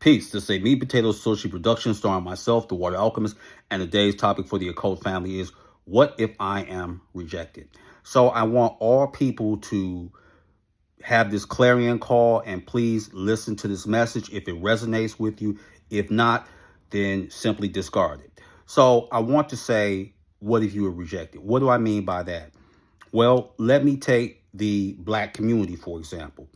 Peace. This is a Meat Potato Sushi production starring myself, the Water Alchemist, and today's topic for the occult family is, what if I am rejected? So I want all people to have this clarion call, and please listen to this message if it resonates with you. If not, then simply discard it. So I want to say, what if you were rejected? What do I mean by that? Well, let me take the black community, for example.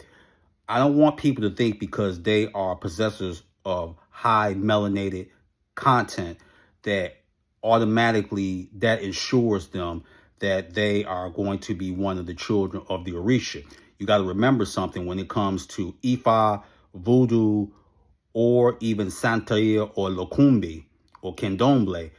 I don't want people to think because they are possessors of high melanated content that automatically that ensures them that they are going to be one of the children of the Orisha. You got to remember something when it comes to Ifa, Voodoo, or even Santeria or Lokumbi or Candomblé.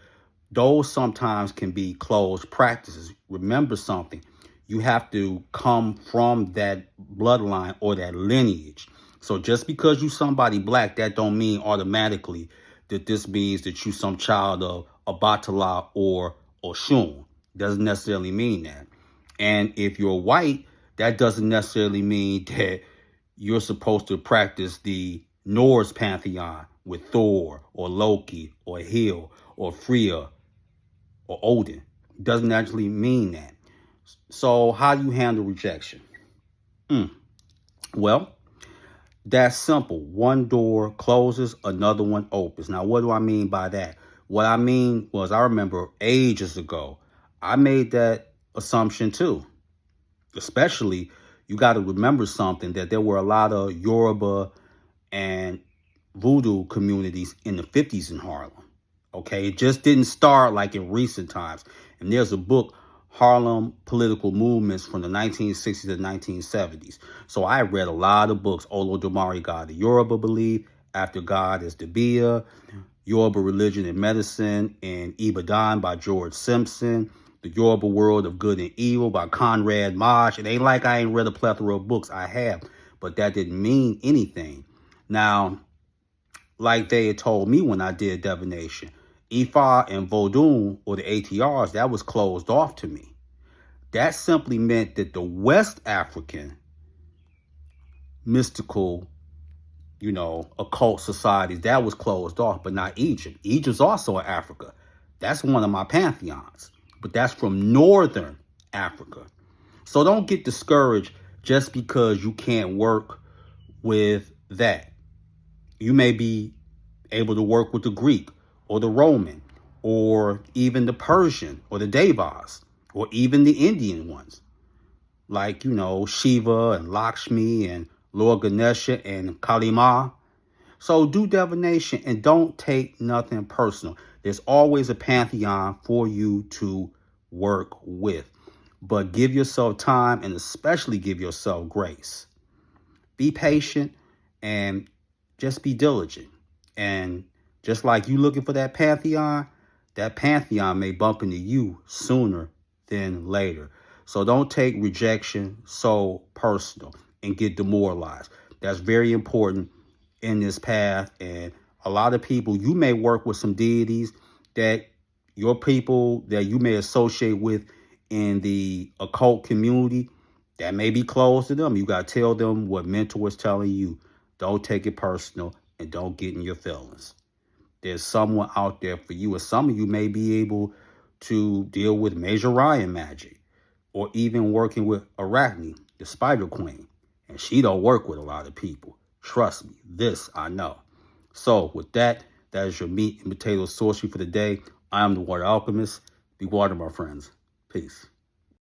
Those sometimes can be closed practices. Remember something. You have to come from that bloodline or that lineage. So just because you somebody black, that don't mean automatically that this means that you some child of Obatala or Oshun. Doesn't necessarily mean that. And if you're white, that doesn't necessarily mean that you're supposed to practice the Norse pantheon with Thor or Loki or Hel or Freya or Odin. Doesn't actually mean that. So how do you handle rejection? Well, that's simple. One door closes, another one opens. Now, what do I mean by that? What I mean was, I remember ages ago, I made that assumption too. Especially, you got to remember something, that there were a lot of Yoruba and Voodoo communities in the 50s in Harlem. Okay, it just didn't start like in recent times. And there's a book, Harlem Political Movements from the 1960s to 1970s. So I read a lot of books. Olodumare, God the Yoruba Belief, After God is Dibia, Yoruba Religion and Medicine, and Ibadan by George Simpson, The Yoruba World of Good and Evil by Conrad Maj. It ain't like I ain't read a plethora of books. I have, but that didn't mean anything. Now, like they had told me when I did divination, Ifa and Vodun, or the ATRs, that was closed off to me. That simply meant that the West African mystical, occult societies, that was closed off, but not Egypt. Egypt's also in Africa. That's one of my pantheons, but that's from Northern Africa. So don't get discouraged just because you can't work with that. You may be able to work with the Greek or the Roman or even the Persian or the Devas or even the Indian ones, like, Shiva and Lakshmi and Lord Ganesha and Kalima. So do divination and don't take nothing personal. There's always a pantheon for you to work with. But give yourself time, and especially give yourself grace. Be patient and just be diligent. And just like you looking for that pantheon may bump into you sooner than later. So don't take rejection so personal and get demoralized. That's very important in this path. And a lot of people, you may work with some deities that your people that you may associate with in the occult community, that may be close to them. You got to tell them what mentor is telling you. Don't take it personal and don't get in your feelings. There's someone out there for you, or some of you may be able to deal with Major Ryan magic, or even working with Arachne, the Spider Queen. And she don't work with a lot of people. Trust me, this I know. So with that, that is your meat and potato sorcery for the day. I am the Water Alchemist. Be water, my friends. Peace.